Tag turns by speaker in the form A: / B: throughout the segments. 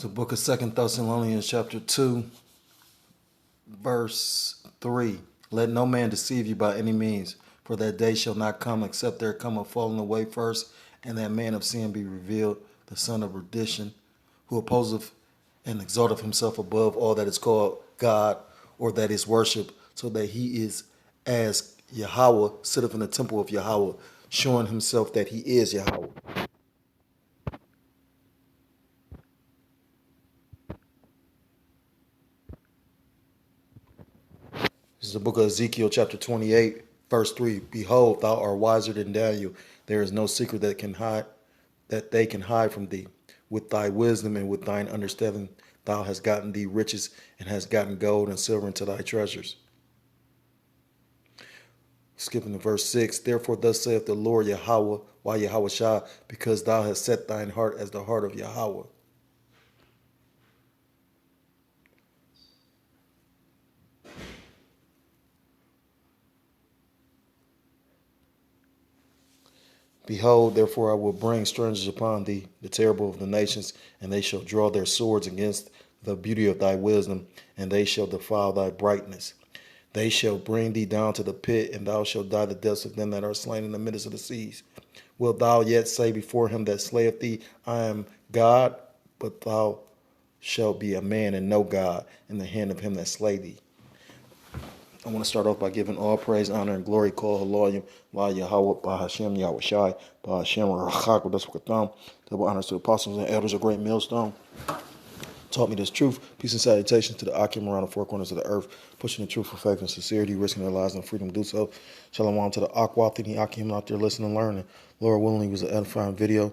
A: It's the book of Second Thessalonians chapter 2, verse 3. Let no man deceive you by any means, for that day shall not come except there come a falling away first, and that man of sin be revealed, the son of perdition, who opposeth and exalteth himself above all that is called God or that is worshipped, so that he is as Yahweh, sitteth in the temple of Yahweh, showing himself that he is Yahweh. This is the book of Ezekiel, chapter 28, verse 3. Behold, thou art wiser than Daniel. There is no secret that they can hide from thee. With thy wisdom and with thine understanding, thou hast gotten thee riches and hast gotten gold and silver into thy treasures. Skipping to verse 6. Therefore, thus saith the Lord Yahweh, why Yahweh Shah, because thou hast set thine heart as the heart of Yahweh. Behold, therefore I will bring strangers upon thee, the terrible of the nations, and they shall draw their swords against the beauty of thy wisdom, and they shall defile thy brightness. They shall bring thee down to the pit, and thou shalt die the deaths of them that are slain in the midst of the seas. Wilt thou yet say before him that slayeth thee, I am God? But thou shalt be a man and no God in the hand of him that slay thee. I want to start off by giving all praise, honor, and glory. Call Haloyim, La Yahweh, Ba Hashem, Yahweh Shai, Ba Hashem, Rachak, Wadaswakatham. Double honors to the apostles and elders of Great Millstone. Taught me this truth. Peace and salutations to the Akim around the four corners of the earth, pushing the truth for faith and sincerity, risking their lives and freedom to do so. Shalom to the Akwathini Akim out there listening and learning. Lord willingly was an edifying video.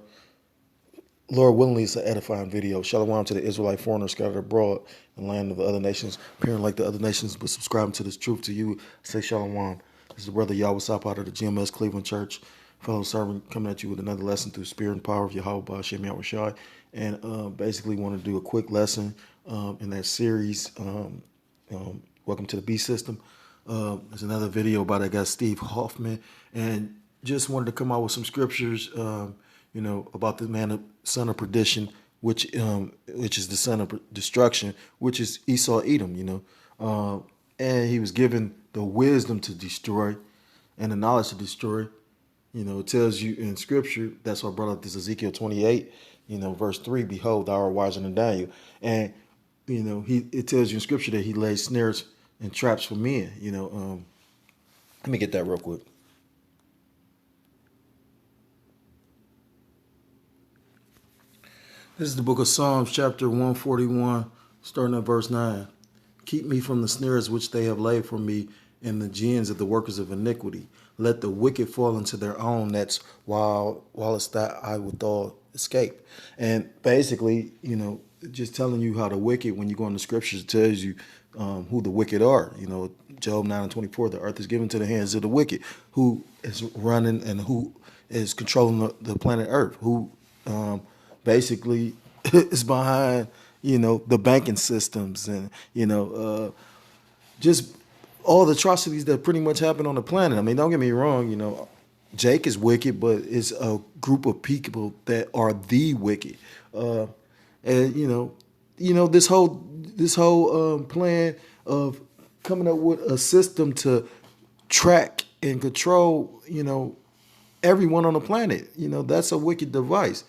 A: Shalom to the Israelite foreigners scattered abroad in the land of the other nations, appearing like the other nations, but subscribing to this truth to you. Say shalom. This is the brother Yahweh Sap out of the GMS Cleveland Church, fellow servant, coming at you with another lesson through the spirit and power of Yahweh Ba'ashem Yahweh Shai. And basically want to do a quick lesson in that series. Welcome to the B System. There's another video about that guy Steve Hoffman, and just wanted to come out with some scriptures. About the son of perdition, which is the son of destruction, which is Esau Edom, and he was given the wisdom to destroy and the knowledge to destroy. It tells you in scripture, that's why I brought up this Ezekiel 28, verse 3, behold, thou art wiser than Daniel. And, it tells you in scripture that he lays snares and traps for men, let me get that real quick. This is the book of Psalms, chapter 141, starting at verse 9. Keep me from the snares which they have laid for me and the gins of the workers of iniquity. Let the wicked fall into their own nets whilst that I withal escape. And basically, just telling you how the wicked, when you go in the scriptures, it tells you who the wicked are. Job 9:24, the earth is given to the hands of the wicked, who is running and who is controlling the planet Earth, who basically is behind, the banking systems and, just all the atrocities that pretty much happen on the planet. I mean, don't get me wrong, Jake is wicked, but it's a group of people that are the wicked. And, this whole plan of coming up with a system to track and control, everyone on the planet, that's a wicked device.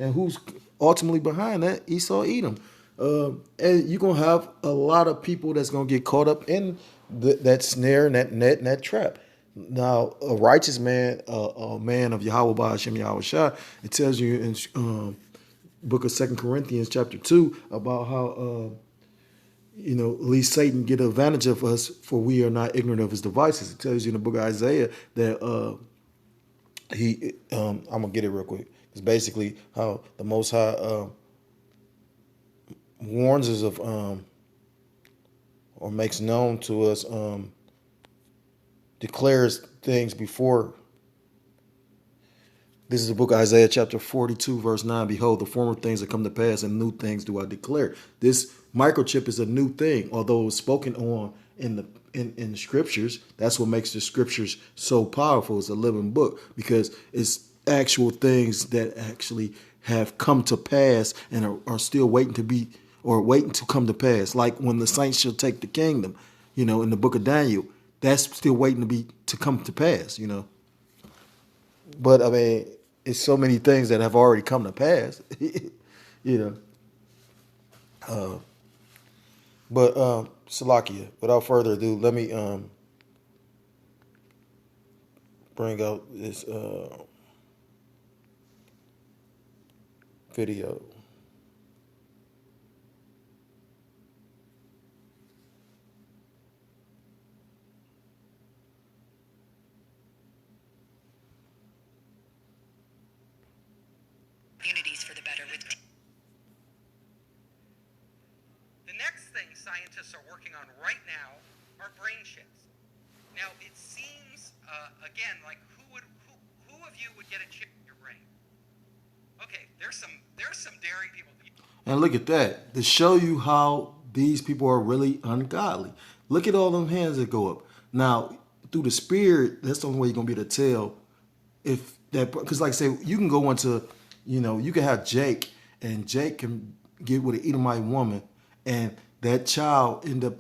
A: And who's ultimately behind that? Esau Edom. And you're going to have a lot of people that's going to get caught up in that snare and that net and that trap. Now, a righteous man, a man of Yahweh Ba'ashem Yahweh Shah, it tells you in book of 2 Corinthians chapter 2 about how, at least Satan get advantage of us, for we are not ignorant of his devices. It tells you in the book of Isaiah that I'm going to get it real quick. It's basically how the Most High warns us of or makes known to us, declares things before. This is the book of Isaiah chapter 42 verse 9. Behold, the former things that come to pass and new things do I declare. This microchip is a new thing, although it was spoken on in the scriptures. That's what makes the scriptures so powerful. It's a living book because it's actual things that actually have come to pass and are still waiting to be or waiting to come to pass. Like when the saints shall take the kingdom, in the book of Daniel, that's still waiting to come to pass. But I mean, it's so many things that have already come to pass. you know. But Salakia, without further ado, let me bring out this video.
B: Communities for the better with. The next thing scientists are working on right now are brain chips. Now it seems again like who of you would get a chip in your brain? Okay, there's some daring people.
A: And look at that. To show you how these people are really ungodly. Look at all them hands that go up. Now, through the spirit, that's the only way you're gonna be able to tell if that, because like I say, you can go into, you can have Jake, and Jake can get with an Edomite woman, and that child end up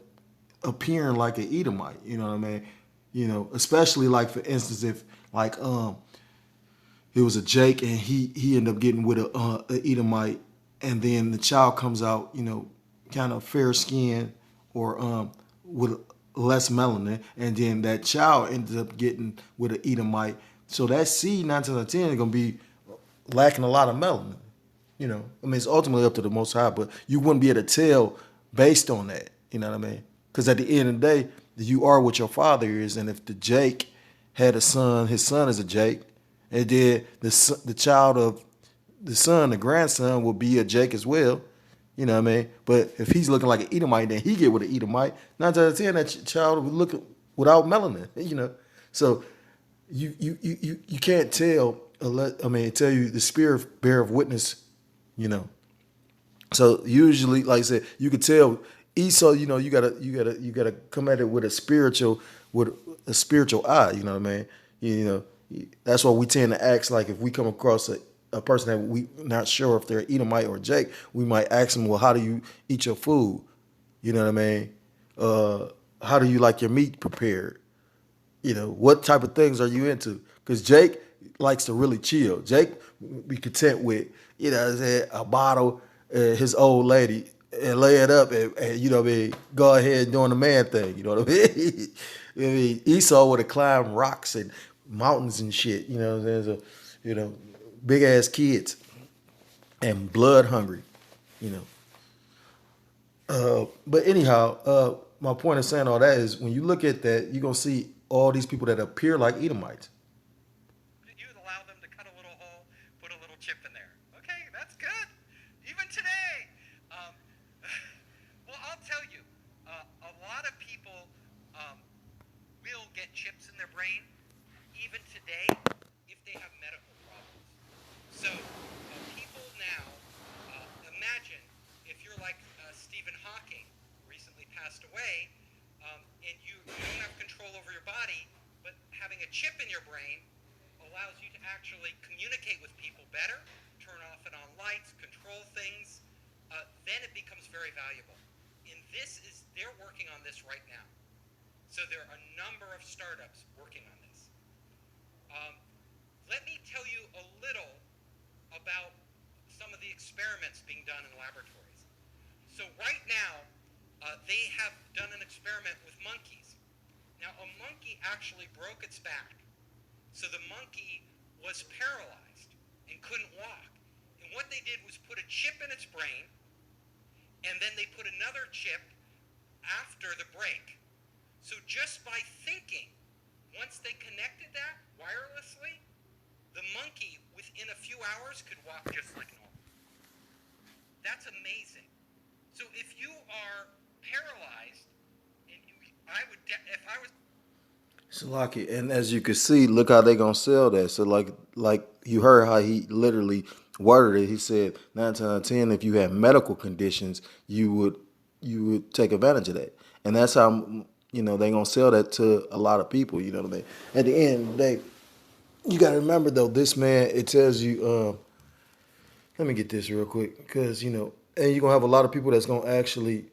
A: appearing like an Edomite. You know what I mean? Especially like for instance, if like it was a Jake and he ended up getting with a Edomite, and then the child comes out, kind of fair skinned or with less melanin, and then that child ends up getting with an Edomite. So that seed 9 times out of 10 is gonna be lacking a lot of melanin. I mean, it's ultimately up to the Most High, but you wouldn't be able to tell based on that. You know what I mean? Because at the end of the day, you are what your father is, and if the Jake had a son, his son is a Jake, and then the child of the son, the grandson, will be a Jake as well. You know what I mean? But if he's looking like an Edomite, then he get with an Edomite. 9 times out of 10, that child will look without melanin. So you can't tell. Tell you the spirit bear of witness. So usually, like I said, you could tell Esau. You gotta come at it with a spiritual eye. You know what I mean? That's why we tend to ask, like, if we come across a person that we not sure if they're Edomite or Jake, we might ask them, well, how do you eat your food? You know what I mean? How do you like your meat prepared? What type of things are you into? Because Jake likes to really chill. Jake be content with, a bottle, his old lady, and lay it up and go ahead and doing the man thing. You know what I mean? Esau would have climbed rocks and mountains and shit. There's big ass kids and blood hungry. But anyhow, my point of saying all that is when you look at that, you're gonna see all these people that appear like Edomites.
B: You would allow them to cut a little hole, put a little chip in there. Okay, that's good. Even today. Well, I'll tell you, a lot of people will get chips in their brain, even today, if they have medical problems. So people now, imagine if you're like Stephen Hawking, recently passed away, and you don't have control over your body, but having a chip in your brain allows you to actually communicate with people better, turn off and on lights, control things, then it becomes very valuable. They're working on this right now. So there are a number of startups working on this. Let me tell you a little about some of the experiments being done in laboratories. So right now, they have done an experiment with monkeys. Now, a monkey actually broke its back. So the monkey was paralyzed and couldn't walk. And what they did was put a chip in its brain, and then they put another chip after the break. So just by thinking, once they connected that wirelessly, the monkey within a few hours could walk just like normal. That's amazing. So if you are paralyzed, and if I was.
A: Salaki, and as you can see, look how they gonna sell that. So like you heard how he literally worded it. He said 9 times out of 10, if you have medical conditions, you would take advantage of that, and that's how they gonna sell that to a lot of people. You know what I mean? At the end of the day, you gotta remember though, this man, it tells you let me get this real quick, because and you're gonna have a lot of people that's gonna actually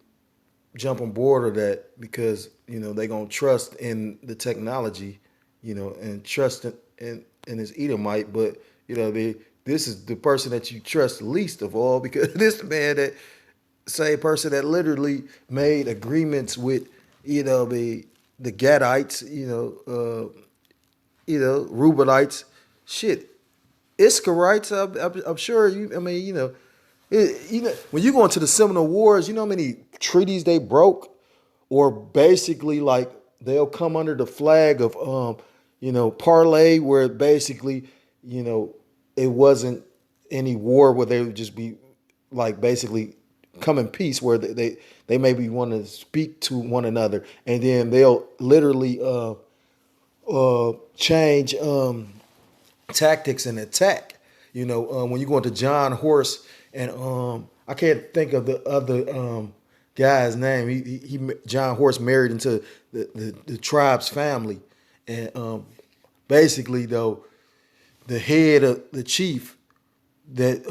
A: jump on board of that, because they're gonna trust in the technology, and trust in this Edomite. But this is the person that you trust least of all, because this man, that same person that literally made agreements with the Gadites, Reubenites, shit, Iskarites. I'm sure you. I mean, when you go into the Seminole Wars, you know how many treaties they broke, or basically like they'll come under the flag of parlay, where basically it wasn't any war, where they would just be like basically come in peace, where they maybe want to speak to one another, and then they'll literally change tactics and attack. When you go into John Horse, and I can't think of the other guy's name. He John Horse married into the tribe's family, and basically though, the head of the chief that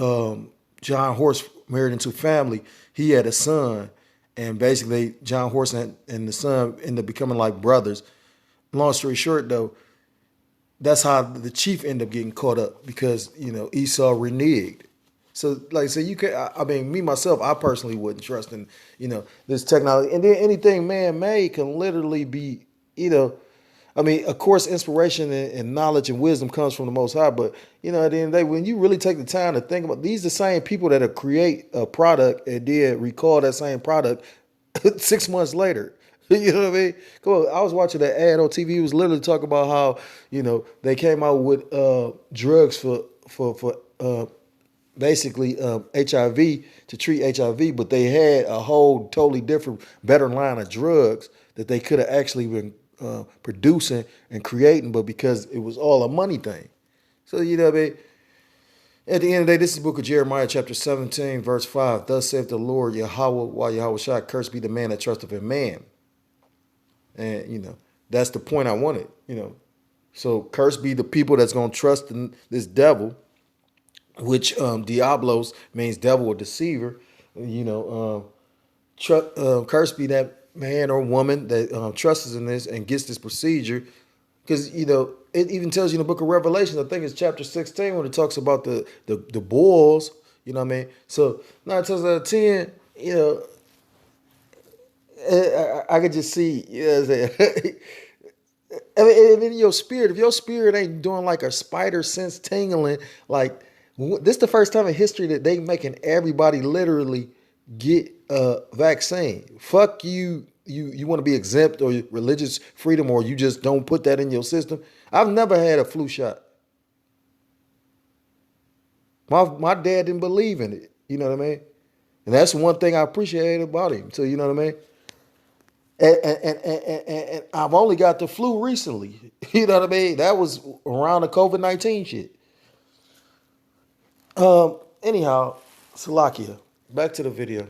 A: John Horse married into family, he had a son, and basically John Horse and the son ended up becoming like brothers. Long story short, though, that's how the chief ended up getting caught up, because Esau reneged. So, like I said, you can. I mean, me myself, I personally wouldn't trust in this technology, and then anything man made can literally be I mean, of course, inspiration and knowledge and wisdom comes from the Most High, but at the end of the day, when you really take the time to think about, these, the same people that have create a product and did recall that same product 6 months later. You know what I mean? Come on, I was watching that ad on TV. It was literally talking about how they came out with drugs for basically HIV, to treat HIV, but they had a whole totally different, better line of drugs that they could have actually been producing and creating, but because it was all a money thing. So what I mean? At the end of the day, this is the book of Jeremiah, chapter 17, verse 5. Thus saith the Lord Yahweh, while Yahweh shall curse be the man that trusteth in man. And that's the point I wanted. So curse be the people that's gonna trust in this devil, which Diablos means devil or deceiver. Curse be that man or woman that trusts in this and gets this procedure, because it even tells you in the book of Revelation, I think it's chapter 16, when it talks about the bulls. You know what I mean? So 9 times out of 10, I could just see. What I'm saying? I mean, in your spirit, if your spirit ain't doing like a spider sense tingling, like this is the first time in history that they making everybody literally get a vaccine. Fuck you. You want to be exempt, or religious freedom, or you just don't put that in your system. I've never had a flu shot. My dad didn't believe in it. You know what I mean? And that's one thing I appreciate about him. So you know what I mean? And I've only got the flu recently. You know what I mean? That was around the COVID-19 shit. Anyhow, Salakia, back to the video.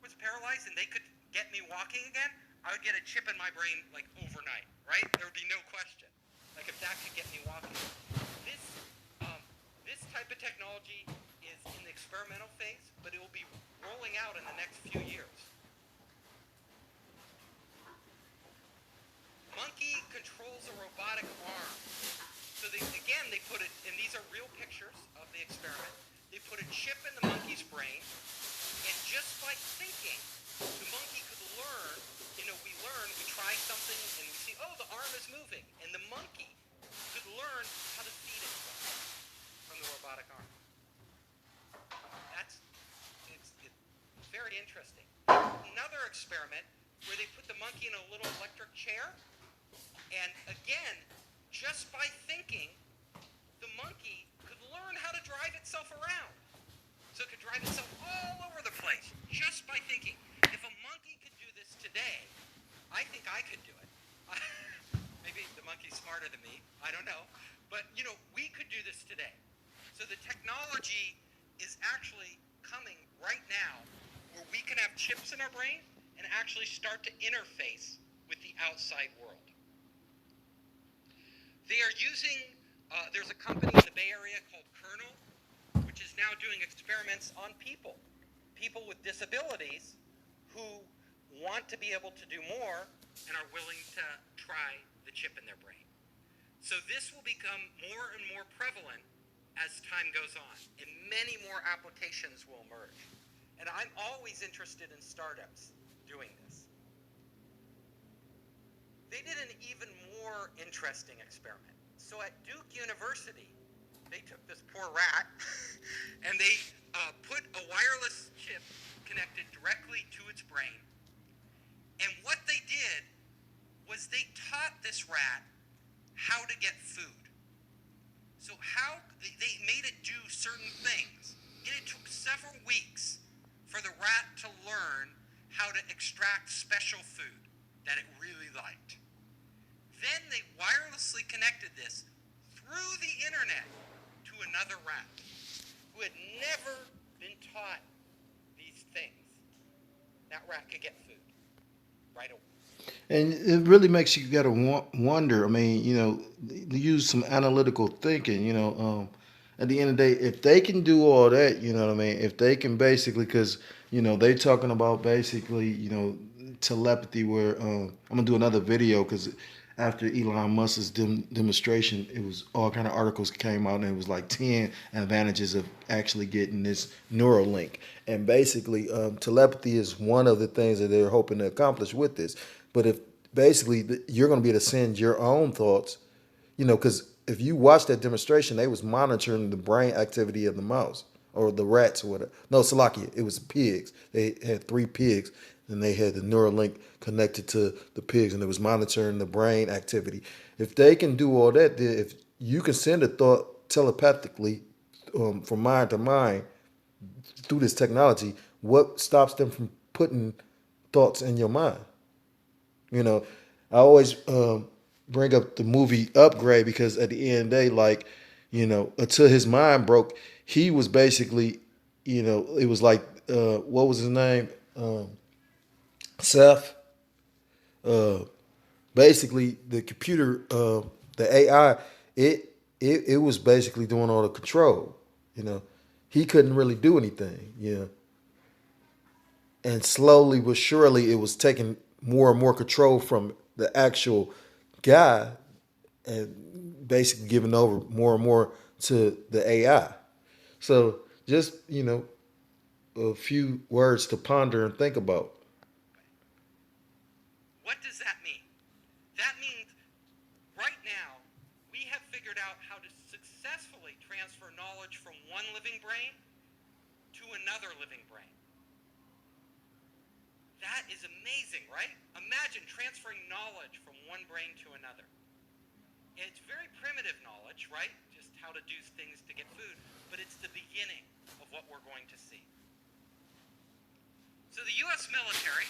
B: Was paralyzed and they could get me walking again, I would get a chip in my brain like overnight, right? There would be no question. Like if that could get me walking. This this type of technology is in the experimental phase, but it will be rolling out in the next few years. Monkey controls a robotic arm. So they put it, and these are real pictures of the experiment. They put a chip in the monkey's brain, and just by thinking, the monkey could learn. We try something and we see, oh, the arm is moving, and the monkey could learn how to feed itself from the robotic arm. It's very interesting. Another experiment where they put the monkey in a little electric chair, and again, just by thinking, the monkey could learn how to drive itself around. So it could drive itself all over the place, just by thinking. If a monkey could do this today, I think I could do it. Maybe the monkey's smarter than me. I don't know. But, we could do this today. So the technology is actually coming right now where we can have chips in our brain and actually start to interface with the outside world. They are using, there's a company in the Bay Area called Kernel, which is now doing experiments on people with disabilities who want to be able to do more and are willing to try the chip in their brain. So this will become more and more prevalent as time goes on, and many more applications will emerge. And I'm always interested in startups doing this. They did an even more interesting experiment. So at Duke University, they took this poor rat and they put a wireless chip connected directly to its brain. And what they did was they taught this rat how to get food. So how they made it do certain things. And it took several weeks for the rat to learn how to extract special food that it really liked. Then they wirelessly connected this through the internet to another rat who had never been taught these things. That rat could get food right away.
A: And it really makes you gotta wonder. I mean, use some analytical thinking. At the end of the day, if they can do all that, you know what I mean. If they can basically, because they talking about basically, telepathy. Where I'm gonna do another video because after Elon Musk's demonstration, it was all kind of articles came out, and it was like 10 advantages of actually getting this Neuralink. And basically, telepathy is one of the things that they're hoping to accomplish with this. But if basically you're going to be able to send your own thoughts, because if you watch that demonstration, they was monitoring the brain activity of the mouse or the rats or whatever. No, Salakia, it was pigs. They had 3 pigs, and they had the Neuralink connected to the pigs, and it was monitoring the brain activity. If they can do all that, if you can send a thought telepathically from mind to mind through this technology, what stops them from putting thoughts in your mind? I always bring up the movie Upgrade because at the end of the day, like, until his mind broke, he was basically, it was like, what was his name? Seth. Basically, the computer, the AI, it was basically doing all the control. He couldn't really do anything. And slowly but surely, it was taking more and more control from the actual guy and basically giving over more and more to the AI. So just, a few words to ponder and think about.
B: What does that mean? That means right now we have figured out how to successfully transfer knowledge from one living brain to another living brain. That is amazing, right? Imagine transferring knowledge from one brain to another. It's very primitive knowledge, right? Just how to do things to get food, but it's the beginning of what we're going to see. So the U.S. military,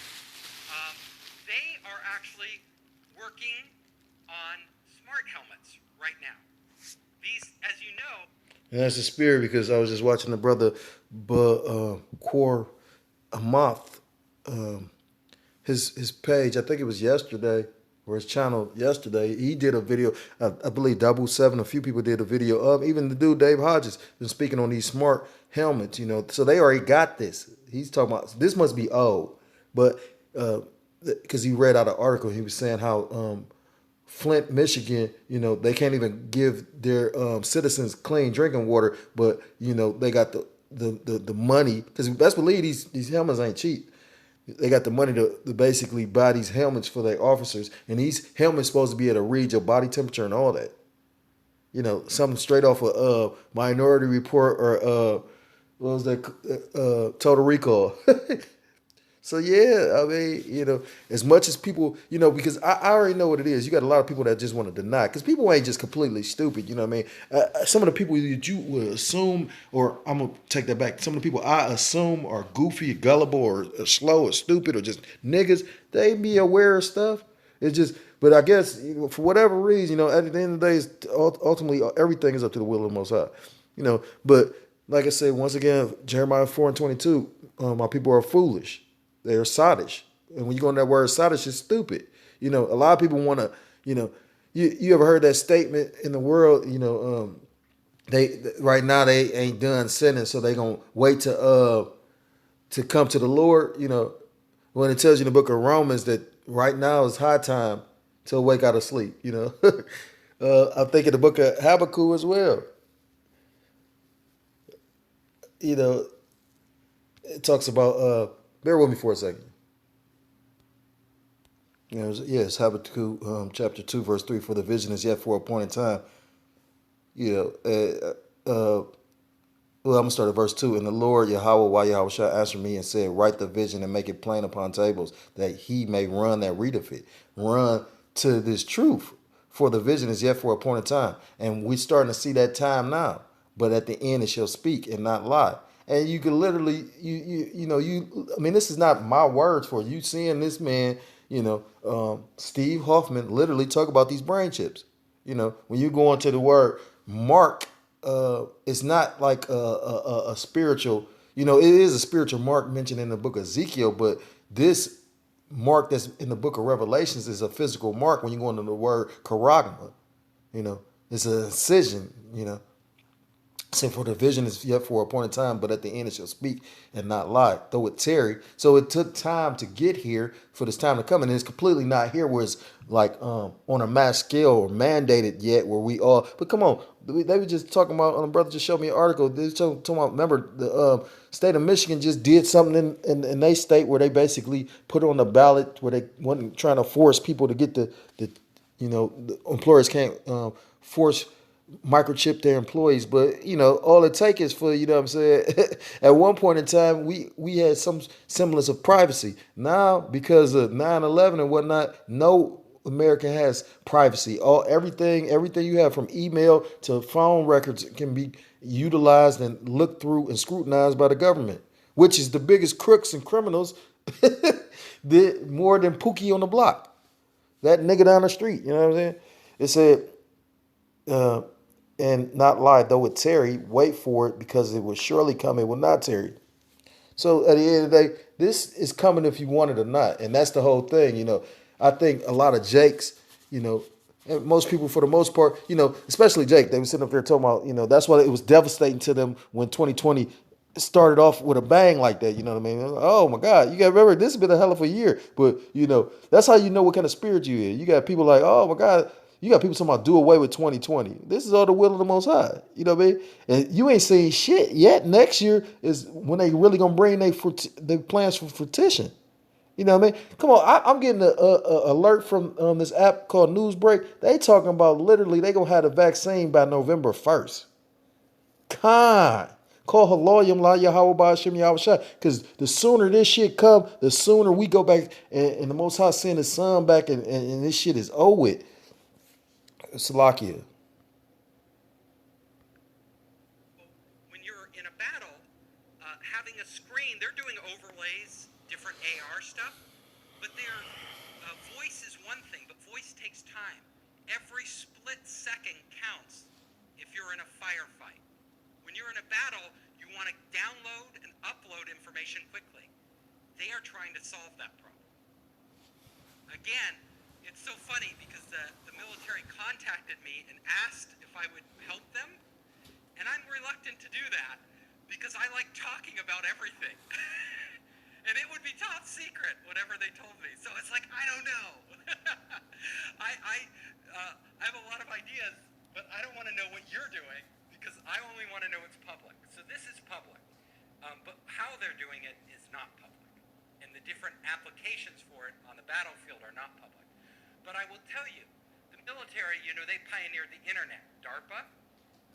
B: they are actually working on smart helmets right now. These, as you know...
A: And that's the spirit, because I was just watching the brother Kor Amath, his page, I think it was yesterday, or his channel yesterday. He did a video, I believe 7, a few people did a video of, even the dude Dave Hodges been speaking on these smart helmets, so they already got this. He's talking about, this must be old, but because he read out an article, he was saying how Flint, Michigan, they can't even give their citizens clean drinking water, but they got the money, because best believe these helmets ain't cheap. They got the money to basically buy these helmets for their officers, and these helmets supposed to be able to read your body temperature and all that. Something straight off of Minority Report or what was that? Total Recall. So yeah, I mean, as much as people, because I already know what it is. You got a lot of people that just want to deny, because people ain't just completely stupid. You know what I mean? Some of the people that you would assume, or I'm gonna take that back. Some of the people I assume are goofy, gullible, or slow, or stupid, or just niggas. They be aware of stuff. It's just, but I guess for whatever reason, at the end of the day, ultimately everything is up to the will of the Most High. But like I said, once again, Jeremiah 4:22, my people are foolish. They're sottish. And when you go on that word sottish, it's stupid. A lot of people want to, you ever heard that statement in the world? They right now they ain't done sinning, so they gonna wait to come to the Lord. When it tells you in the book of Romans that right now is high time to wake out of sleep. I think in the book of Habakkuk as well. You know, it talks about. Bear with me for a second. Yes, Habakkuk chapter 2, verse 3. For the vision is yet for a appointed time. You know, well, I'm gonna start at verse 2. And the Lord Yahweh, why Yahweh shall answer me and said, write the vision and make it plain upon tables, that he may run that readeth it. Run to this truth. For the vision is yet for a appointed time. And we're starting to see that time now. But at the end it shall speak and not lie. And you can literally, I mean, this is not my words for you seeing this man, Steve Hoffman literally talk about these brain chips. When you go into the word mark, it's not like a spiritual, it is a spiritual mark mentioned in the book of Ezekiel, but this mark that's in the book of Revelations is a physical mark when you go into the word charagma. It's an incision. Say for the vision is yet for a appointed time, but at the end it shall speak and not lie, though it tarry. So it took time to get here for this time to come, and it's completely not here where it's like on a mass scale or mandated yet where we all. But come on, they were just talking about. Brother just showed me an article. They were talking about. Remember the state of Michigan just did something in their state where they basically put on the ballot where they wasn't trying to force people to get the the employers can't force microchip their employees, but all it takes is for what I'm saying. At one point in time we had some semblance of privacy. Now because of 9/11 and whatnot, no American has privacy. Everything you have from email to phone records can be utilized and looked through and scrutinized by the government, which is the biggest crooks and criminals. Did more than Pookie on the block, that nigga down the street. You know what I'm saying? It said and not lie, though it tarry, wait for it, because it will surely come, it will not tarry. So at the end of the day, this is coming if you want it or not. And that's the whole thing. I think a lot of Jakes, and most people for the most part, especially Jake, they were sitting up there talking about, that's why it was devastating to them when 2020 started off with a bang like that. You know what I mean? Oh my God, you got to remember, this has been a hell of a year. But, that's how you know what kind of spirit you in. You got people like, oh my God, you got people talking about do away with 2020. This is all the will of the Most High. You know what I mean? And you ain't seen shit yet. Next year is when they really gonna bring their plans for fruition. You know what I mean? Come on, I'm getting a alert from this app called Newsbreak. They talking about literally they gonna have the vaccine by November 1st. Con. Call Haloyim La Yahweh Ba'Hashem Yahweh. Because the sooner this shit come, the sooner we go back and the Most High send his son back and this shit is over with. Salakia.
B: When you're in a battle, having a screen, they're doing overlays, different AR stuff, but their voice is one thing, but voice takes time. Every split second counts if you're in a firefight. When you're in a battle, you want to download and upload information quickly. They are trying to solve that problem. Again, it's so funny because the military contacted me and asked if I would help them, and I'm reluctant to do that because I like talking about everything. And it would be top secret, whatever they told me. So it's like, I don't know. I have a lot of ideas, but I don't want to know what you're doing because I only want to know it's public. So this is public, but how they're doing it is not public. And the different applications for it on the battlefield are not public. But I will tell you, the military, they pioneered the internet, DARPA,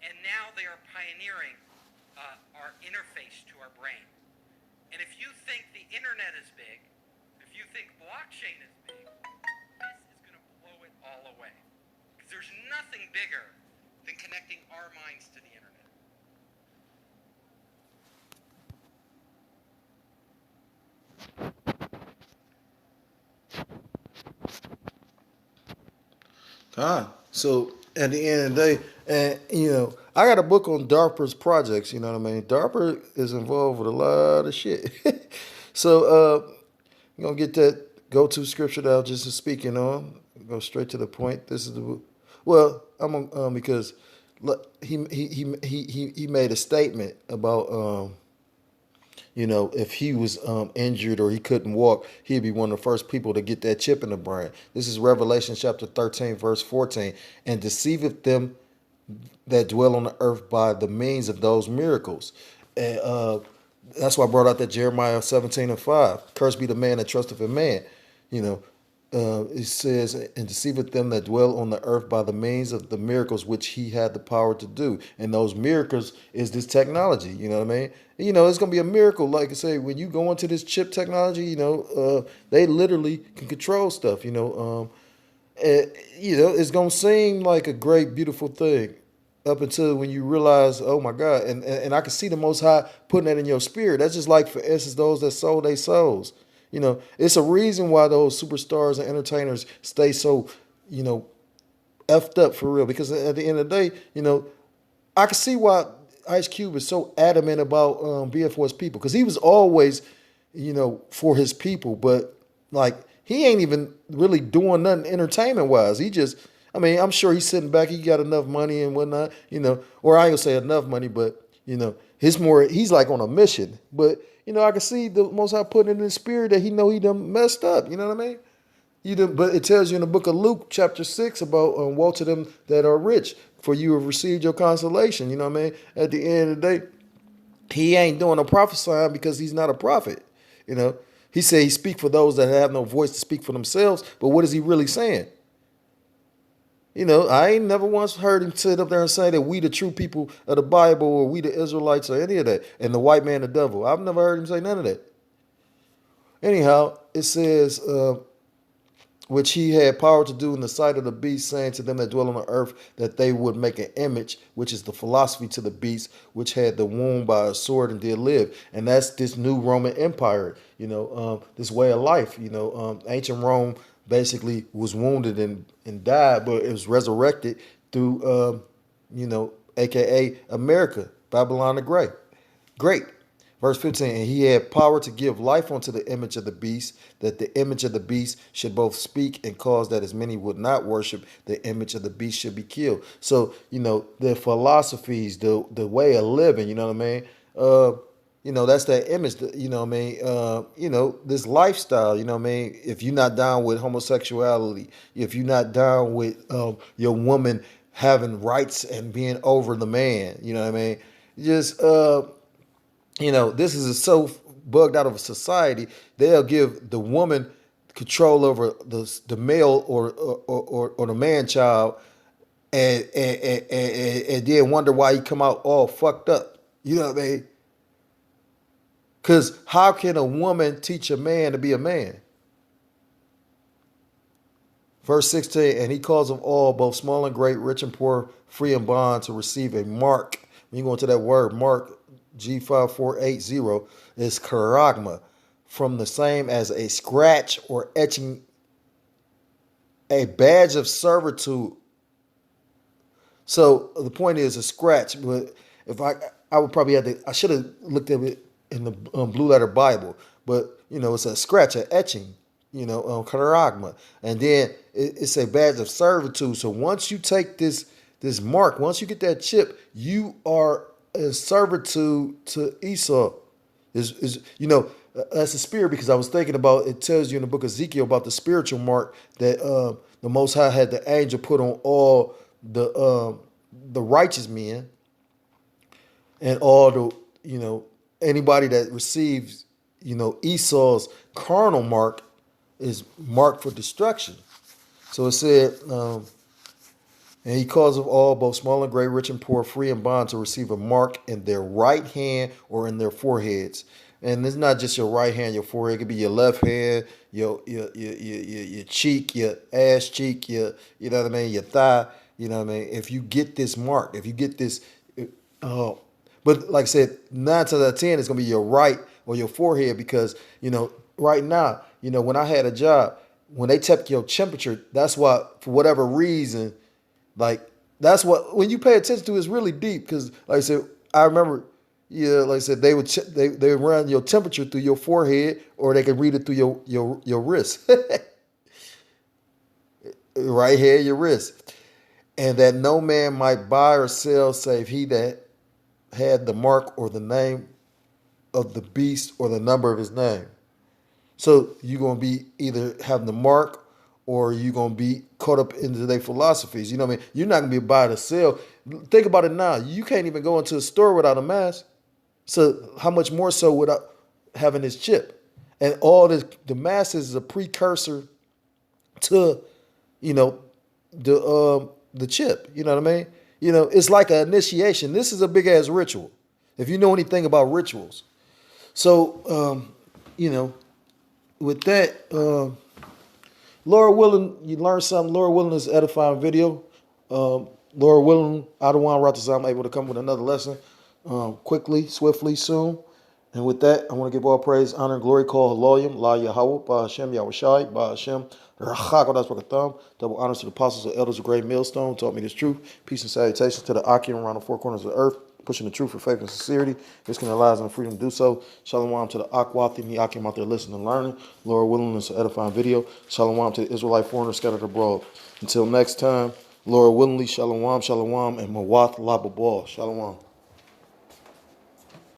B: and now they are pioneering our interface to our brain. And if you think the internet is big, if you think blockchain is big, this is going to blow it all away. Because there's nothing bigger than connecting our minds to the internet.
A: So at the end of the day, and I got a book on DARPA's projects. You know what I mean? DARPA is involved with a lot of shit. So I'm gonna get that go-to scripture that I was just speaking on. Go straight to the point. This is the Well, I'm because look, he made a statement about if he was injured or he couldn't walk, he'd be one of the first people to get that chip in the brain. This is Revelation chapter 13, verse 14. And deceiveth them that dwell on the earth by the means of those miracles. And that's why I brought out that Jeremiah 17:5. Cursed be the man that trusteth in man. You know, it says, and deceiveth them that dwell on the earth by the means of the miracles which he had the power to do. And those miracles is this technology. You know what I mean? It's going to be a miracle. Like I say, when you go into this chip technology, they literally can control stuff. It's going to seem like a great, beautiful thing up until when you realize, oh my God, and I can see the Most High putting that in your spirit. That's just like, for instance, those that sold their souls. It's a reason why those superstars and entertainers stay so, effed up for real. Because at the end of the day, I can see why Ice Cube is so adamant about being for his people. Because he was always, for his people. But like, he ain't even really doing nothing entertainment wise. I'm sure he's sitting back. He got enough money and whatnot, or I ain't gonna say enough money, but he's like on a mission. But I can see the Most High putting it in his spirit that he done messed up. You know what I mean? But it tells you in the book of Luke, chapter 6, about woe to them that are rich, for you have received your consolation. You know what I mean? At the end of the day, he ain't doing a prophesying because he's not a prophet. He said he speak for those that have no voice to speak for themselves. But what is he really saying? I ain't never once heard him sit up there and say that we the true people of the Bible or we the Israelites or any of that, and the white man the devil. I've never heard him say none of that. Anyhow, it says, which he had power to do in the sight of the beast, saying to them that dwell on the earth that they would make an image, which is the philosophy to the beast, which had the wound by a sword and did live. And that's this new Roman Empire, this way of life. Ancient Rome basically was wounded and died, but it was resurrected through, AKA America, Babylon the Great. Great. Verse 15, and he had power to give life unto the image of the beast, that the image of the beast should both speak and cause that as many would not worship the image of the beast should be killed. So, the philosophies, the way of living, you know what I mean? That's that image, you know what I mean? This lifestyle, you know what I mean? If you're not down with homosexuality, if you're not down with your woman having rights and being over the man, you know what I mean? Just, this is so bugged out of a society. They'll give the woman control over the male or the man child, and then wonder why he come out all fucked up. You know what I mean? Because how can a woman teach a man to be a man? Verse 16, and he calls of all, both small and great, rich and poor, free and bond, to receive a mark. When you go into that word, mark, G5480, is charagma, from the same as a scratch or etching, a badge of servitude. So the point is a scratch, but if I would probably have to, I should have looked at it in the Blue Letter Bible, but it's a scratch, an etching, charagma, and then it's a badge of servitude. So once you take this mark, once you get that chip, you are in servitude to Esau. That's the spirit, because I was thinking about, it tells you in the book of Ezekiel about the spiritual mark that the Most High had the angel put on all the righteous men, and all the anybody that receives Esau's carnal mark is marked for destruction. So it said, and he calls of all, both small and great, rich and poor, free and bond, to receive a mark in their right hand or in their foreheads. And it's not just your right hand, your forehead. It could be your left hand, your cheek, your ass cheek, your your thigh. You know what I mean? If you get this mark, if you get this, but like I said, 9 times out of 10, it's gonna be your right or your forehead, because right now, when I had a job, when they check your temperature, that's why, for whatever reason. Like, that's what, when you pay attention to, it's really deep. Because, like I said, I remember, like I said, they would they would run your temperature through your forehead, or they could read it through your wrist, right here, your wrist. and that no man might buy or sell save he that had the mark or the name of the beast or the number of his name. So you're gonna be either having the mark or you're gonna be caught up into their philosophies. You know what I mean? You're not gonna be buy to sell. Think about it now. You can't even go into a store without a mask. So how much more so without having this chip? And all this, the mask is a precursor to, you know, the chip. You know what I mean? You know, it's like an initiation. This is a big ass ritual. If you know anything about rituals. So you know, with that, Laura willing, you learn something. Laura willing is edifying video. Laura willing, Adawan Ratazam able to come with another lesson quickly, swiftly, soon. And with that, I want to give all praise, honor, and glory, call Haloyim, La Yahweh, Ba Hashem, Yahushai, Ba Hashem, Rachakodas Bakatham, double honors to the apostles and elders of Great Millstone, taught me this truth. Peace and salutations to the Akim around the four corners of the earth, pushing the truth for faith and sincerity, risking their lives and freedom to do so. Shalom to the Akwathi, the Akim out there listening and learning. Lord willing, it's an edifying video. Shalom to the Israelite foreigners scattered abroad. Until next time, Lord willingly, Shalom, Shalom, and Mawath Lababal. Shalom.